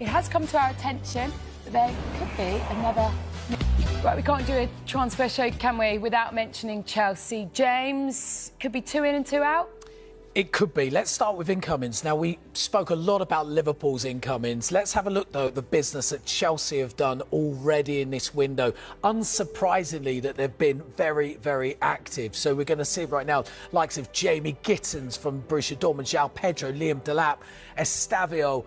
it has come to our attention that there could be another... Right, we can't do a transfer show, can we, without mentioning Chelsea. James, could be 2 in and 2 out? It could be. Let's start with incomings. Now, we spoke a lot about Liverpool's incomings. Let's have a look, though, at the business that Chelsea have done already in this window. Unsurprisingly, that they've been very, very active. So we're going to see right now, likes of Jamie Gittins from Borussia Dortmund, João Pedro, Liam Delap, Estavio,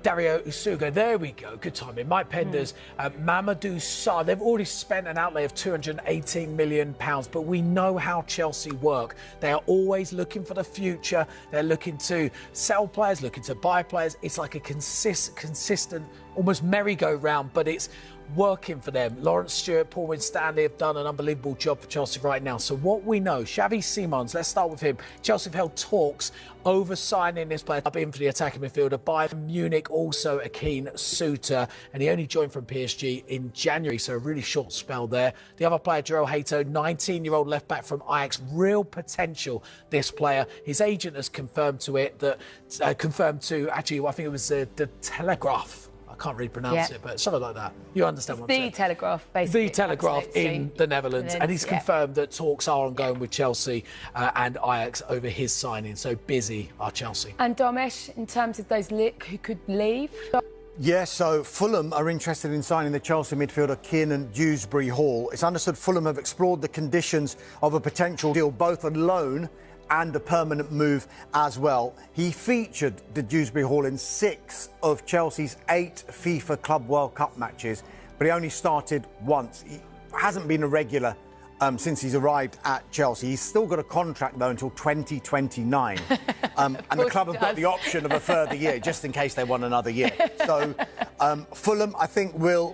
Dario Usuga. There we go. Good timing. Mike Penders, Mamadou Sarr. They've already spent an outlay of £218 million. But we know how Chelsea work. They are always looking for the future. They're looking to sell players, looking to buy players. It's like a consistent, almost merry-go-round, but it's working for them. Lawrence Stewart, Paul Winstanley have done an unbelievable job for Chelsea right now. So what we know, Xavi Simons, let's start with him. Chelsea have held talks over signing this player up in for the attacking midfielder. Bayern Munich also a keen suitor, and he only joined from PSG in January, so a really short spell there. The other player, Jorrel Hato, 19-year-old left back from Ajax, real potential, this player. His agent has confirmed to it that, actually, I think it was the Telegraph. I can't really pronounce it, but something like that. You understand what I'm saying? The Telegraph, basically. The Telegraph in the Netherlands. And he's confirmed that talks are ongoing with Chelsea and Ajax over his signing. So busy are Chelsea. And Domesh, in terms of those who could leave? Yeah, so Fulham are interested in signing the Chelsea midfielder Kiernan Dewsbury-Hall. It's understood Fulham have explored the conditions of a potential deal, both a loan and a permanent move as well. He featured the Dewsbury-Hall in 6 of Chelsea's 8 FIFA Club World Cup matches, but he only started once. He hasn't been a regular since he's arrived at Chelsea. He's still got a contract, though, until 2029. And the club have got the option of a further year, just in case they want another year. So Fulham, I think, we're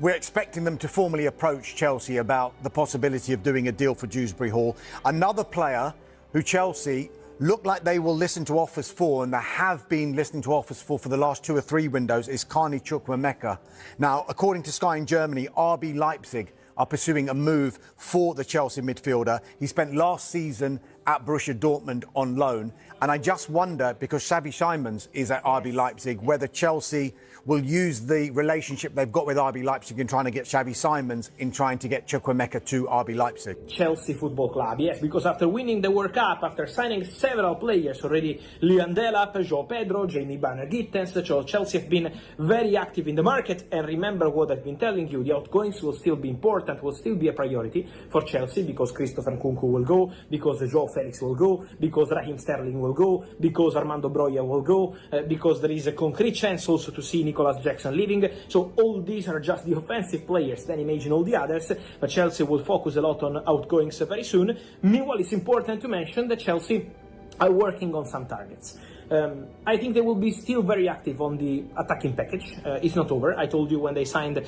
expecting them to formally approach Chelsea about the possibility of doing a deal for Dewsbury-Hall. Another player who Chelsea look like they will listen to offers for, and they have been listening to offers for the last 2 or 3 windows, is Carney Chukwuemeka. Now, according to Sky in Germany, RB Leipzig are pursuing a move for the Chelsea midfielder. He spent last season at Borussia Dortmund on loan. And I just wonder, because Xavi Simons is at RB Leipzig, whether Chelsea will use the relationship they've got with RB Leipzig in trying to get Xavi Simons in trying to get Chukwuemeka to RB Leipzig. Chelsea Football Club, yes, because after winning the World Cup, after signing several players already, Liam Delap, João Pedro, Jamie Gittins, Chelsea have been very active in the market. And remember what I've been telling you, the outgoings will still be important, will still be a priority for Chelsea, because Christopher Nkunku will go, because João Felix will go, because Raheem Sterling will go, because Armando Broja will go, because there is a concrete chance also to see Nicolas Jackson leaving. So all these are just the offensive players, then imagine all the others. But Chelsea will focus a lot on outgoings very soon. Meanwhile, it's important to mention that Chelsea are working on some targets. I think they will be still very active on the attacking package. It's not over. I told you when they signed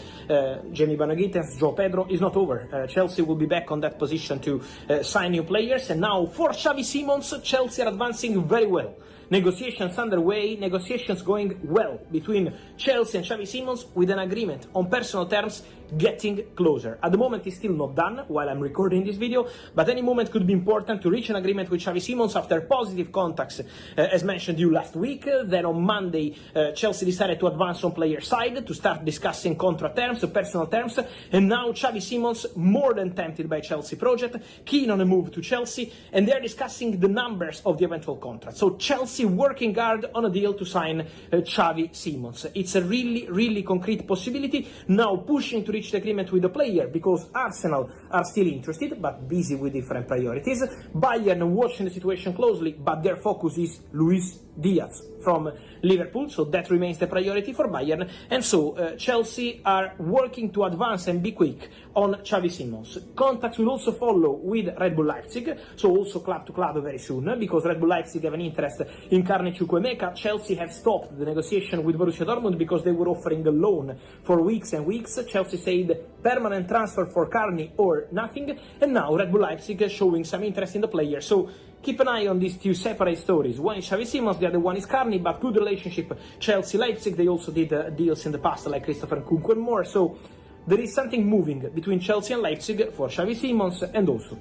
Jamie Gittins, João Pedro, it's not over. Chelsea will be back on that position to sign new players. And now for Xavi Simons, Chelsea are advancing very well. Negotiations underway, negotiations going well between Chelsea and Xavi Simons, with an agreement on personal terms getting closer. At the moment, it's still not done while I'm recording this video, but any moment could be important to reach an agreement with Xavi Simons after positive contacts, as mentioned you last week. Then on Monday, Chelsea decided to advance on player side to start discussing contract terms, personal terms, and now Xavi Simons, more than tempted by Chelsea project, keen on a move to Chelsea, and they're discussing the numbers of the eventual contract. So Chelsea working hard on a deal to sign Xavi Simons. It's a really, really concrete possibility. Now pushing to reach the agreement with the player, because Arsenal are still interested, but busy with different priorities. Bayern watching the situation closely, but their focus is Luis Diaz from Liverpool, so that remains the priority for Bayern. And so Chelsea are working to advance and be quick on Xavi Simons. Contacts will also follow with Red Bull Leipzig, so also club to club very soon, because Red Bull Leipzig have an interest in Carney Chukwuemeka. Chelsea have stopped the negotiation with Borussia Dortmund because they were offering a loan for weeks and weeks. Chelsea said permanent transfer for Carney or nothing, and now Red Bull Leipzig showing some interest in the player. So keep an eye on these 2 separate stories. One is Xavi Simons, the other one is Carney, but good relationship. Chelsea-Leipzig, they also did deals in the past like Christopher Nkunku and more. So there is something moving between Chelsea and Leipzig for Xavi Simons, and also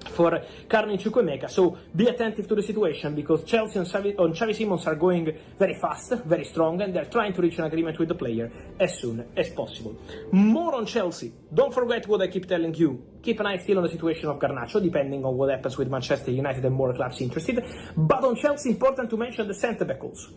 for Carney Chukwuemeka. So be attentive to the situation, because Chelsea and Xavi Simons are going very fast, very strong, and they're trying to reach an agreement with the player as soon as possible. More on Chelsea. Don't forget what I keep telling you. Keep an eye still on the situation of Garnacho, depending on what happens with Manchester United and more clubs interested. But on Chelsea, important to mention the centre-back also,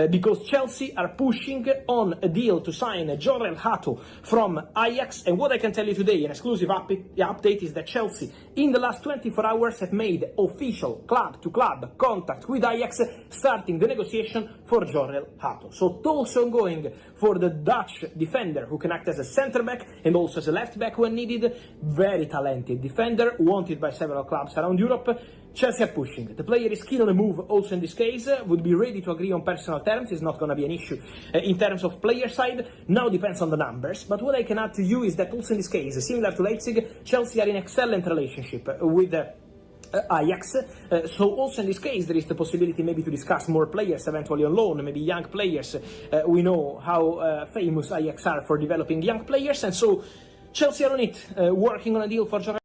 because Chelsea are pushing on a deal to sign Jorrel Hato from Ajax. And what I can tell you today, an exclusive update, is that Chelsea, in the last 24 hours, have made official club-to-club contact with Ajax, starting the negotiation for Jorrel Hato. So talks ongoing for the Dutch defender, who can act as a centre-back and also as a left-back when needed. Very talented defender, wanted by several clubs around Europe. Chelsea are pushing. The player is keen on a move also in this case, would be ready to agree on personal terms. It's not going to be an issue in terms of player side. Now depends on the numbers, but what I can add to you is that also in this case, similar to Leipzig, Chelsea are in excellent relationship with Ajax, so also in this case there is the possibility maybe to discuss more players eventually on loan, maybe young players. We know how famous Ajax are for developing young players, and so Chelsea are on it, working on a deal for Jorrel.